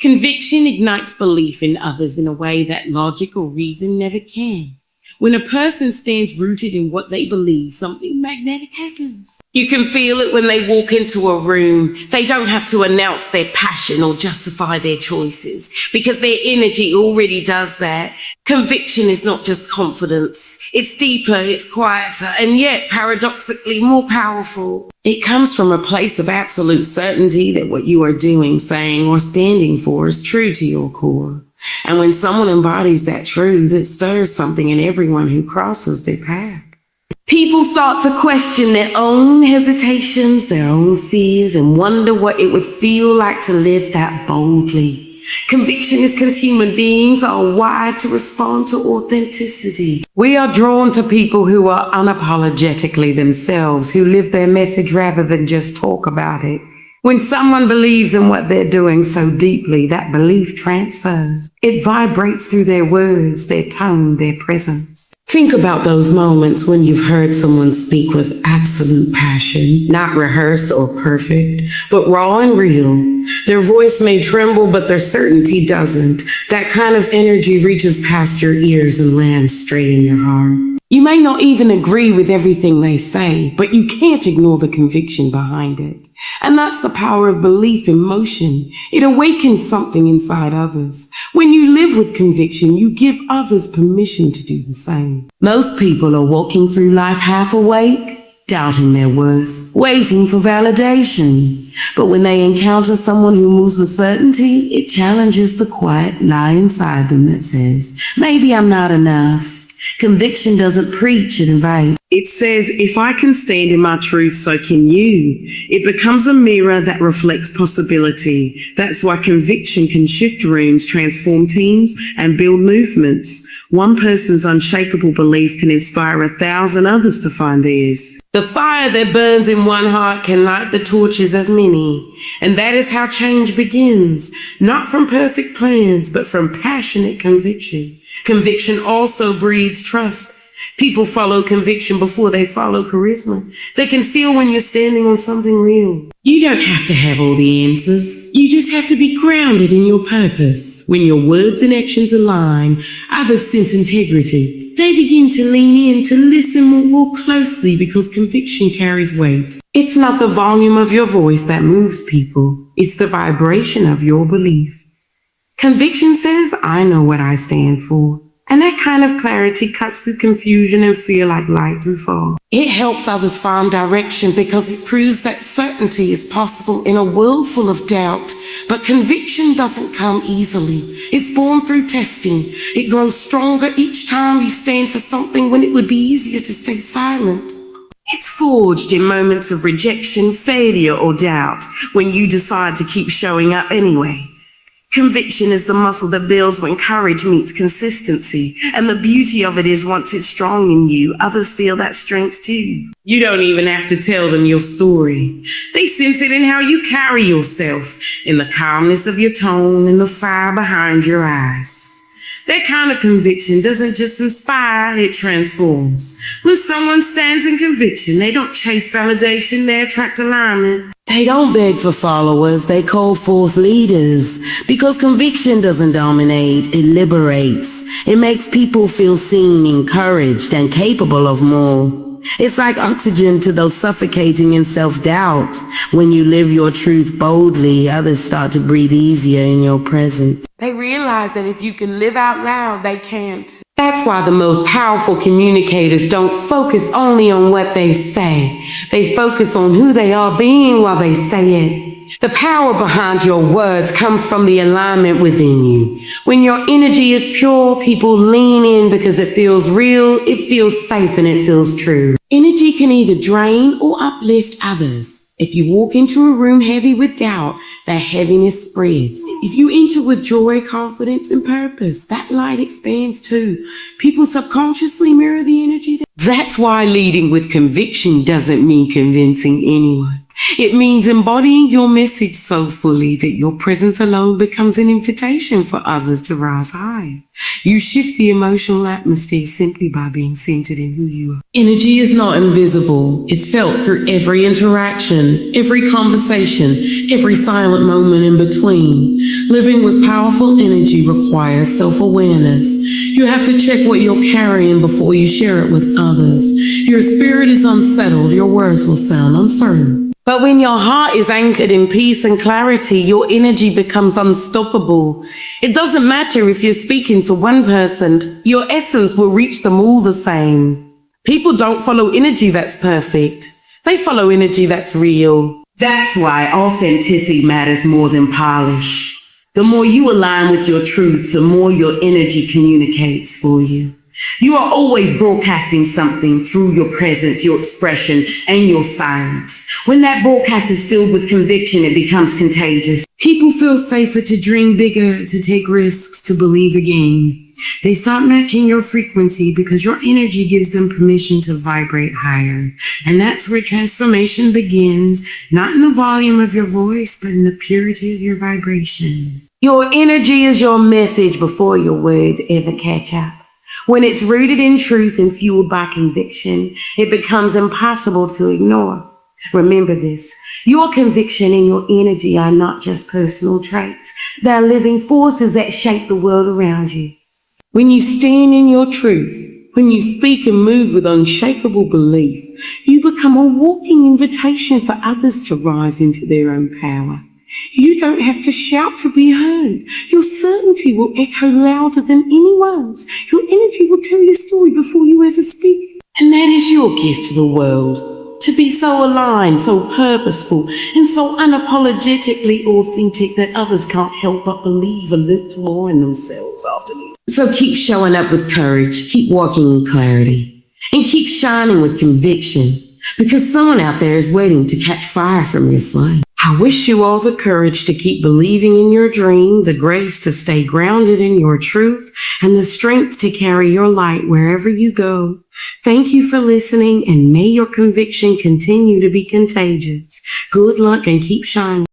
Conviction ignites belief in others in a way that logic or reason never can. When a person stands rooted in what they believe, something magnetic happens. You can feel it when they walk into a room. They don't have to announce their passion or justify their choices because their energy already does that. Conviction is not just confidence. It's deeper, it's quieter, and yet paradoxically more powerful. It comes from a place of absolute certainty that what you are doing, saying, or standing for is true to your core. And when someone embodies that truth, it stirs something in everyone who crosses their path. People start to question their own hesitations, their own fears, and wonder what it would feel like to live that boldly. Conviction is because human beings are wired to respond to authenticity. We are drawn to people who are unapologetically themselves, who live their message rather than just talk about it. When someone believes in what they're doing so deeply, that belief transfers. It vibrates through their words, their tone, their presence. Think about those moments when you've heard someone speak with absolute passion, not rehearsed or perfect, but raw and real. Their voice may tremble, but their certainty doesn't. That kind of energy reaches past your ears and lands straight in your heart. You may not even agree with everything they say, but you can't ignore the conviction behind it. And that's the power of belief in motion. It awakens something inside others. When you live with conviction, you give others permission to do the same. Most people are walking through life half awake, doubting their worth, waiting for validation. But when they encounter someone who moves with certainty, it challenges the quiet lie inside them that says, maybe I'm not enough. Conviction doesn't preach, it invites. It says, if I can stand in my truth, so can you. It becomes a mirror that reflects possibility. That's why conviction can shift rooms, transform teams, and build movements. One person's unshakable belief can inspire 1,000 others to find theirs. The fire that burns in one heart can light the torches of many. And that is how change begins. Not from perfect plans, but from passionate conviction. Conviction also breeds trust. People follow conviction before they follow charisma. They can feel when you're standing on something real. You don't have to have all the answers. You just have to be grounded in your purpose. When your words and actions align, others sense integrity. They begin to lean in, to listen more closely because conviction carries weight. It's not the volume of your voice that moves people. It's the vibration of your belief. Conviction says, I know what I stand for. And that kind of clarity cuts through confusion and fear like light through fog. It helps others find direction because it proves that certainty is possible in a world full of doubt. But conviction doesn't come easily. It's born through testing. It grows stronger each time you stand for something when it would be easier to stay silent. It's forged in moments of rejection, failure, or doubt when you decide to keep showing up anyway. Conviction is the muscle that builds when courage meets consistency. And the beauty of it is once it's strong in you, others feel that strength too. You don't even have to tell them your story. They sense it in how you carry yourself, in the calmness of your tone, in the fire behind your eyes. That kind of conviction doesn't just inspire, it transforms. When someone stands in conviction, they don't chase validation, they attract alignment. They don't beg for followers, they call forth leaders. Because conviction doesn't dominate, it liberates. It makes people feel seen, encouraged, and capable of more. It's like oxygen to those suffocating in self-doubt. When you live your truth boldly, others start to breathe easier in your presence. They realize that if you can live out loud, they can't. That's why the most powerful communicators don't focus only on what they say. They focus on who they are being while they say it. The power behind your words comes from the alignment within you. When your energy is pure, people lean in because it feels real, it feels safe, and it feels true. Energy can either drain or uplift others. If you walk into a room heavy with doubt, that heaviness spreads. If you enter with joy, confidence, and purpose, that light expands too. People subconsciously mirror the energy. That's why leading with conviction doesn't mean convincing anyone. It means embodying your message so fully that your presence alone becomes an invitation for others to rise higher. You shift the emotional atmosphere simply by being centered in who you are. Energy is not invisible. It's felt through every interaction, every conversation, every silent moment in between. Living with powerful energy requires self-awareness. You have to check what you're carrying before you share it with others. Your spirit is unsettled, your words will sound uncertain. But when your heart is anchored in peace and clarity, your energy becomes unstoppable. It doesn't matter if you're speaking to one person, your essence will reach them all the same. People don't follow energy that's perfect. They follow energy that's real. That's why authenticity matters more than polish. The more you align with your truth, the more your energy communicates for you. You are always broadcasting something through your presence, your expression, and your silence. When that broadcast is filled with conviction, it becomes contagious. People feel safer to dream bigger, to take risks, to believe again. They start matching your frequency because your energy gives them permission to vibrate higher. And that's where transformation begins, not in the volume of your voice, but in the purity of your vibration. Your energy is your message before your words ever catch up. When it's rooted in truth and fueled by conviction, it becomes impossible to ignore. Remember this, your conviction and your energy are not just personal traits. They're living forces that shape the world around you. When you stand in your truth, when you speak and move with unshakable belief, you become a walking invitation for others to rise into their own power. You don't have to shout to be heard. Your certainty will echo louder than anyone's. Your energy will tell your story before you ever speak. And that is your gift to the world. To be so aligned, so purposeful, and so unapologetically authentic that others can't help but believe a little more in themselves after you. So keep showing up with courage, keep walking in clarity, and keep shining with conviction, because someone out there is waiting to catch fire from your flame. I wish you all the courage to keep believing in your dream, the grace to stay grounded in your truth, and the strength to carry your light wherever you go. Thank you for listening, and may your conviction continue to be contagious. Good luck and keep shining.